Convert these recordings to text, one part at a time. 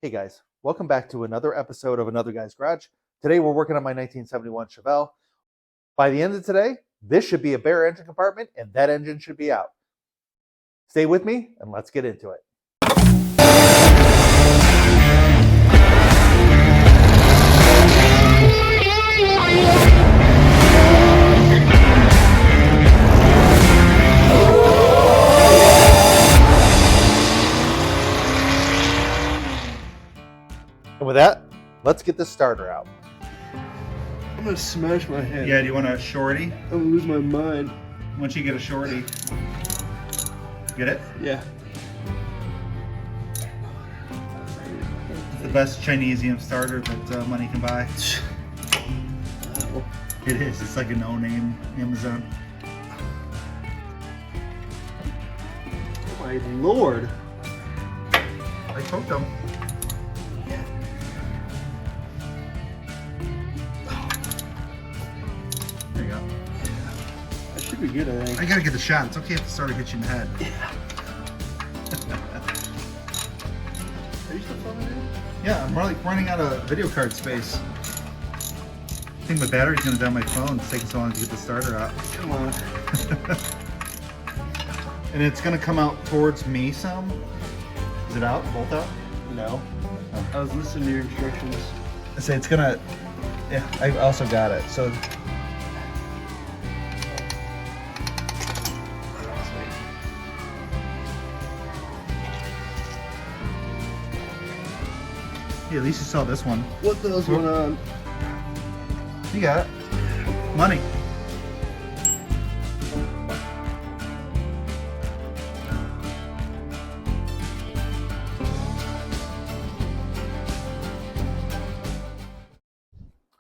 Hey guys, welcome back to another episode of Another Guy's Garage. Today we're working on my 1971 Chevelle. By the end of today, this should be a bare engine compartment and that engine should be out. Stay with me and let's get into it. And with that, let's get this starter out. I'm gonna smash my head. Yeah, do you want a shorty? I'm gonna lose my mind. Once you get a shorty. Get it? Yeah. It's the best Chinesium starter that money can buy. Wow. It is. It's like a no-name Amazon. Oh my lord. I poked them. There you go. That should be good, I think. I gotta get the shot. It's okay if the starter hits you in the head. Are you still filming it? Yeah, I'm running out of video card space. I think my battery's gonna die on my phone. It's taking so long to get the starter out. Come on. And it's gonna come out towards me some. Is it out? Bolt out? No. I was listening to your instructions. I say it's gonna. Yeah, I also got it. So yeah, at least you saw this one. What the hell's going on? You got it. Money.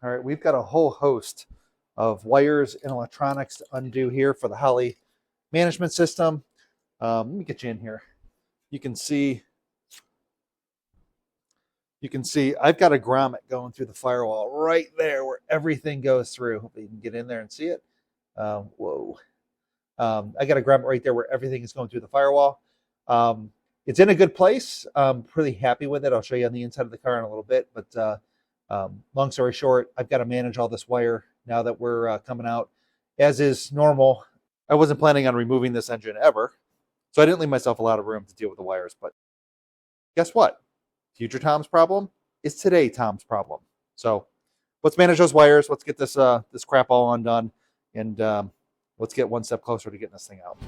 All right, we've got a whole host of wires and electronics to undo here for the Holley management system. Let me get you in here. You can see I've got a grommet going through the firewall right there where everything goes through. Hopefully you can get in there and see it. Whoa. I got a grommet right there where everything is going through the firewall. It's in a good place. I'm pretty happy with it. I'll show you on the inside of the car in a little bit. But long story short, I've got to manage all this wire now that we're coming out. As is normal, I wasn't planning on removing this engine ever. So I didn't leave myself a lot of room to deal with the wires. But guess what? Future Tom's problem is today Tom's problem. So let's manage those wires. Let's get this this crap all undone, and let's get one step closer to getting this thing out.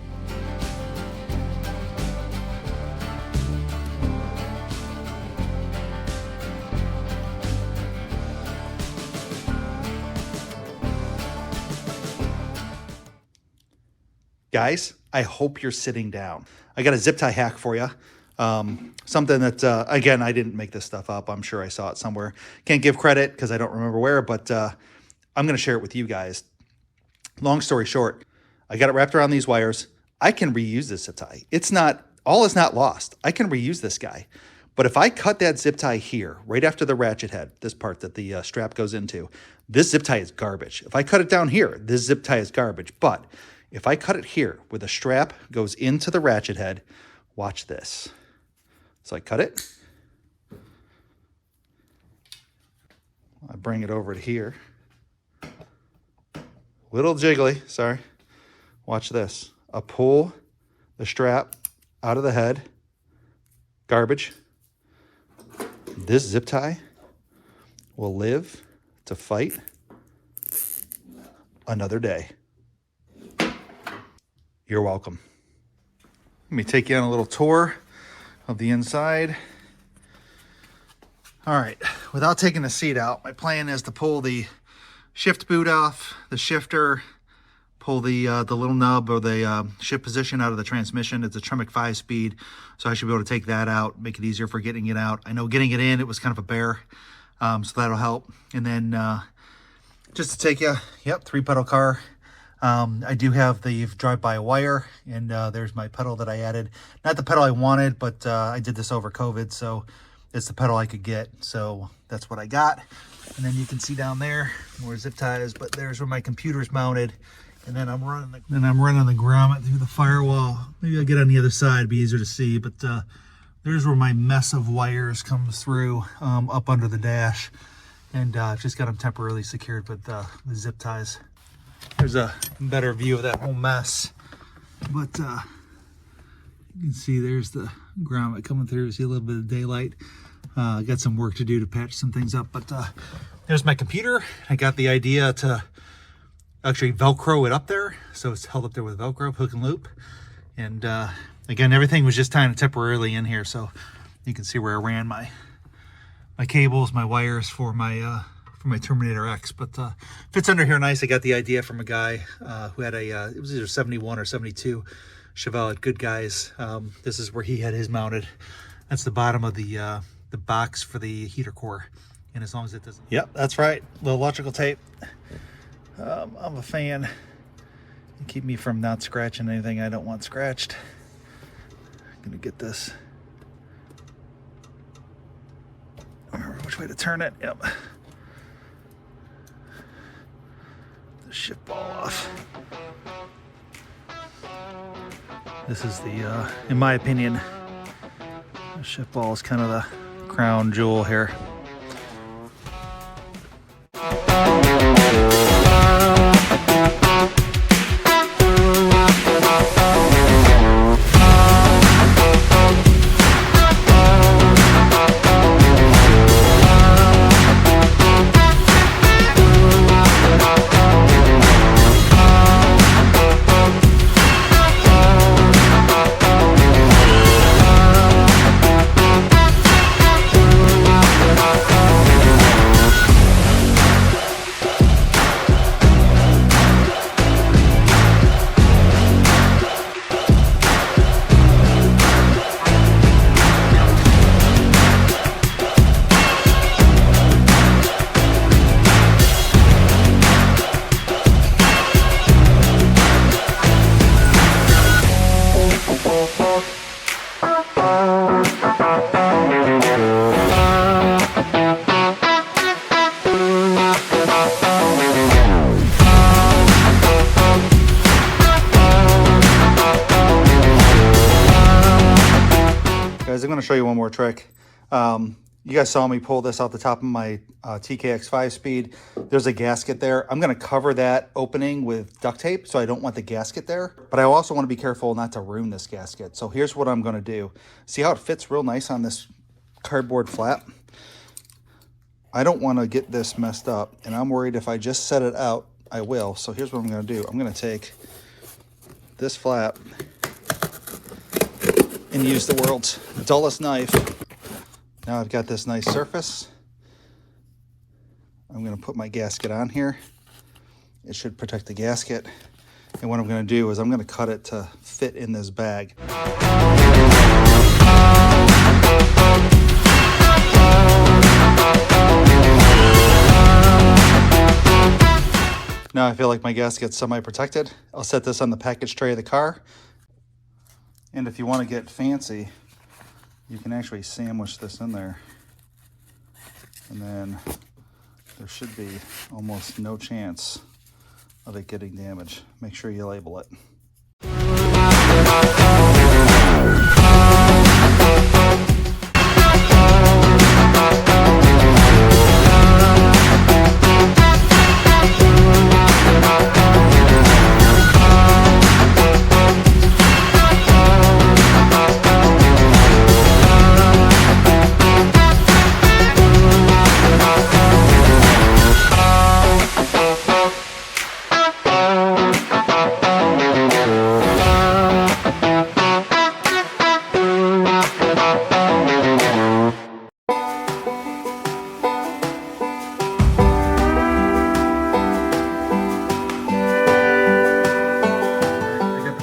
Guys, I hope you're sitting down. I got a zip tie hack for you. Something that, again, I didn't make this stuff up. I'm sure I saw it somewhere. Can't give credit because I don't remember where, but I'm going to share it with you guys. Long story short, I got it wrapped around these wires. I can reuse this zip tie. All is not lost. I can reuse this guy. But if I cut that zip tie here, right after the ratchet head, this part that the strap goes into, this zip tie is garbage. If I cut it down here, this zip tie is garbage. But if I cut it here where the strap goes into the ratchet head, watch this. So I cut it. I bring it over to here. Little jiggly, sorry. Watch this. I pull the strap out of the head. Garbage. This zip tie will live to fight another day. You're welcome. Let me take you on a little tour of the inside. All right, without taking the seat out, my plan is to pull the shift boot off, the shifter, pull the little nub or the shift position out of the transmission. It's a Tremec 5-speed, so I should be able to take that out, make it easier for getting it out. I know getting it in, it was kind of a bear, so that'll help. And then just to take you, 3-pedal car. I do have the drive-by-wire, and there's my pedal that I added. Not the pedal I wanted, but I did this over COVID, so it's the pedal I could get. So that's what I got. And then you can see down there where zip tie is, but there's where my computer's mounted. And then I'm running the grommet through the firewall. Maybe I'll get on the other side, it'd be easier to see, but there's where my mess of wires comes through, up under the dash, and just got them temporarily secured with the zip ties. There's a better view of that whole mess, but you can see there's the grommet coming through. See a little bit of daylight. Got some work to do to patch some things up, but there's my computer. I got the idea to actually Velcro it up there, so it's held up there with Velcro, hook and loop. And again, everything was just kind of temporarily in here, so you can see where I ran my cables, my wires for my Terminator X. But fits under here nice. I got the idea from a guy who had a it was either 71 or 72 Chevelle at Good Guys. This is where he had his mounted. That's the bottom of the box for the heater core. And as long as it doesn't... Yep, that's right. Little electrical tape. I'm a fan. Keep me from not scratching anything I don't want scratched. I'm gonna get this. Remember which way to turn it. Yep. The shift ball off. This is the, in my opinion, the shift ball is kind of the crown jewel here. Guys, I'm going to show you one more trick. You guys saw me pull this out the top of my TKX 5-speed. There's a gasket there. I'm going to cover that opening with duct tape, so I don't want the gasket there. But I also want to be careful not to ruin this gasket. So here's what I'm going to do. See how it fits real nice on this cardboard flap? I don't want to get this messed up, and I'm worried if I just set it out, I will. So here's what I'm going to do. I'm going to take this flap and use the world's dullest knife. Now I've got this nice surface. I'm going to put my gasket on here. It should protect the gasket. And what I'm going to do is I'm going to cut it to fit in this bag. Now I feel like my gasket's semi-protected. I'll set this on the package tray of the car. And if you want to get fancy, you can actually sandwich this in there. And then there should be almost no chance of it getting damaged. Make sure you label it.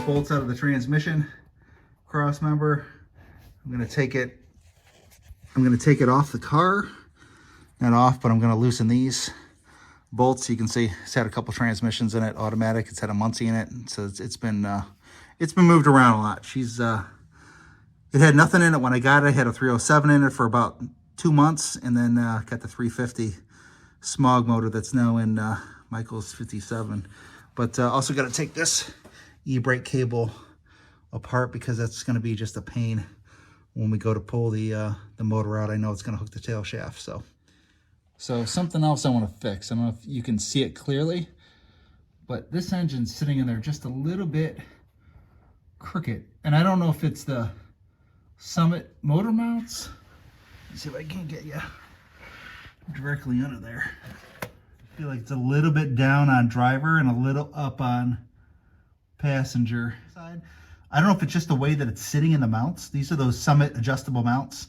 Bolts out of the transmission cross member. I'm going to take it off the car. Not off, but I'm going to loosen these bolts. You can see it's had a couple transmissions in it, automatic. It's had a Muncie in it, so it's been moved around a lot. It had nothing in it when I got it. I had a 307 in it for about 2 months, and then got the 350 smog motor that's now in Michael's 57. But also got to take this e-brake cable apart because that's going to be just a pain when we go to pull the motor out, I know it's going to hook the tail shaft. So something else I want to fix. I don't know if you can see it clearly, but this engine's sitting in there just a little bit crooked. And I don't know if it's the Summit motor mounts. Let's see if I can get you directly under there. I feel like it's a little bit down on driver and a little up on passenger side. I don't know if it's just the way that it's sitting in the mounts. These are those Summit adjustable mounts.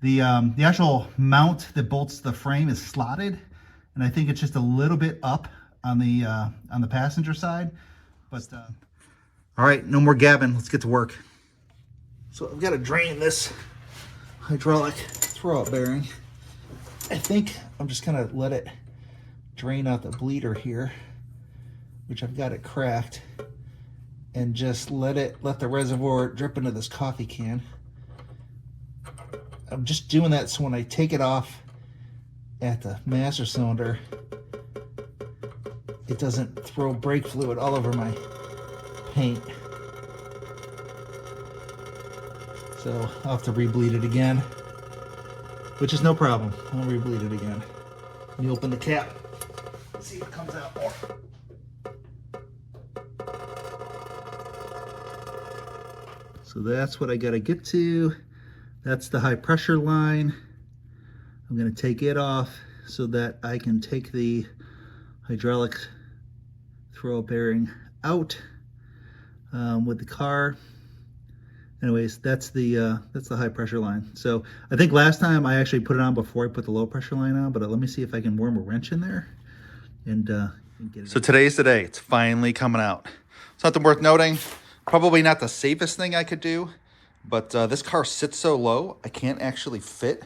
The actual mount that bolts the frame is slotted, and I think it's just a little bit up on the passenger side. But all right, no more gabbing. Let's get to work. So I've got to drain this hydraulic throwout bearing. I think I'm just gonna let it drain out the bleeder here, which I've got it cracked, and just let the reservoir drip into this coffee can. I'm just doing that so when I take it off at the master cylinder, it doesn't throw brake fluid all over my paint. So I'll have to rebleed it again, which is no problem. I'll rebleed it again. Let me open the cap, see if it comes out more. So that's what I gotta get to. That's the high pressure line. I'm going to take it off so that I can take the hydraulic throwout bearing out with the car. Anyways, that's the high pressure line. So I think last time I actually put it on before I put the low pressure line on, but let me see if I can worm a wrench in there and get it. So today's the day. It's finally coming out. Something worth noting. Probably not the safest thing I could do. But this car sits so low, I can't actually fit.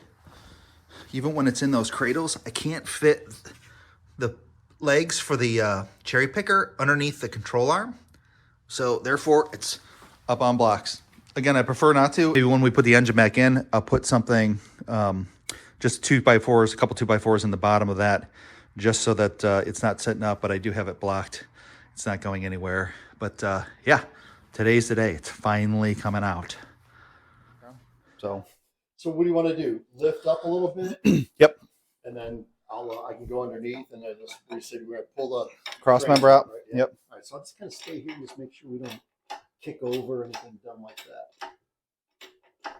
Even when it's in those cradles, I can't fit the legs for the cherry picker underneath the control arm. So therefore, it's up on blocks. Again, I prefer not to. Maybe when we put the engine back in, I'll put something, just 2x4s, a couple 2x4s in the bottom of that, just so that it's not sitting up, but I do have it blocked. It's not going anywhere. But yeah, today's the day. It's finally coming out. So what do you want to do? Lift up a little bit? Yep. And then I can go underneath and then just we're going to pull the Cross frame member out. Right? Yeah. Yep. All right, so I'm just going to stay here and just make sure we don't kick over or anything dumb like that.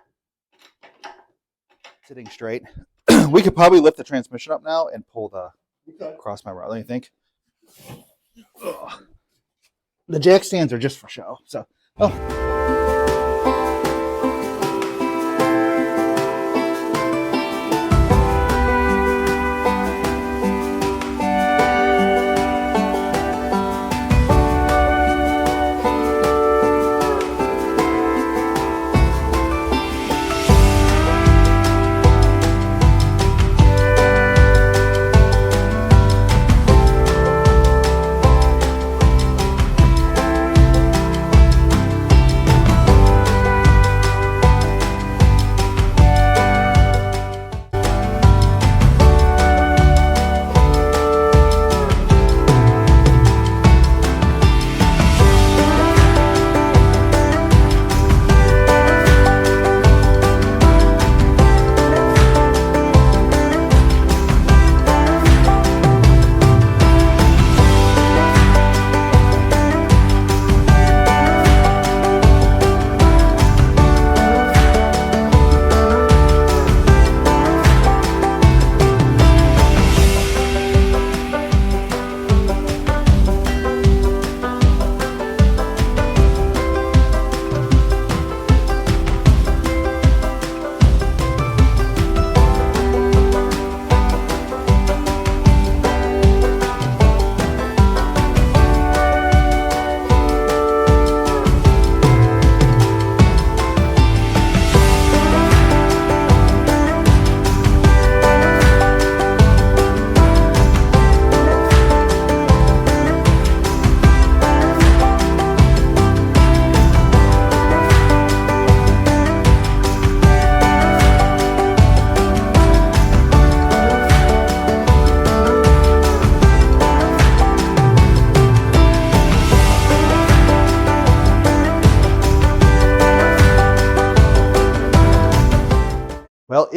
Sitting straight. We could probably lift the transmission up now and pull the cross member out. Don't you think? Ugh. The jack stands are just for show. So,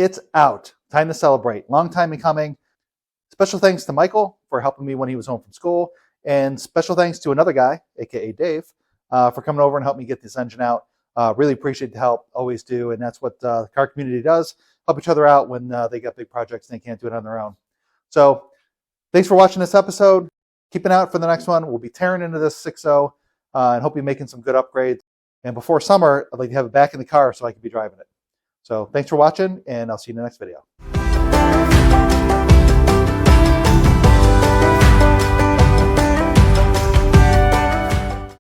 it's out. Time to celebrate. Long time in coming. Special thanks to Michael for helping me when he was home from school. And special thanks to another guy, aka Dave, for coming over and helping me get this engine out. Really appreciate the help, always do. And that's what the car community does, help each other out when they got big projects and they can't do it on their own. So thanks for watching this episode. Keep an eye out for the next one. We'll be tearing into this 6.0 and hope you're making some good upgrades. And before summer, I'd like to have it back in the car so I can be driving it. So thanks for watching, and I'll see you in the next video.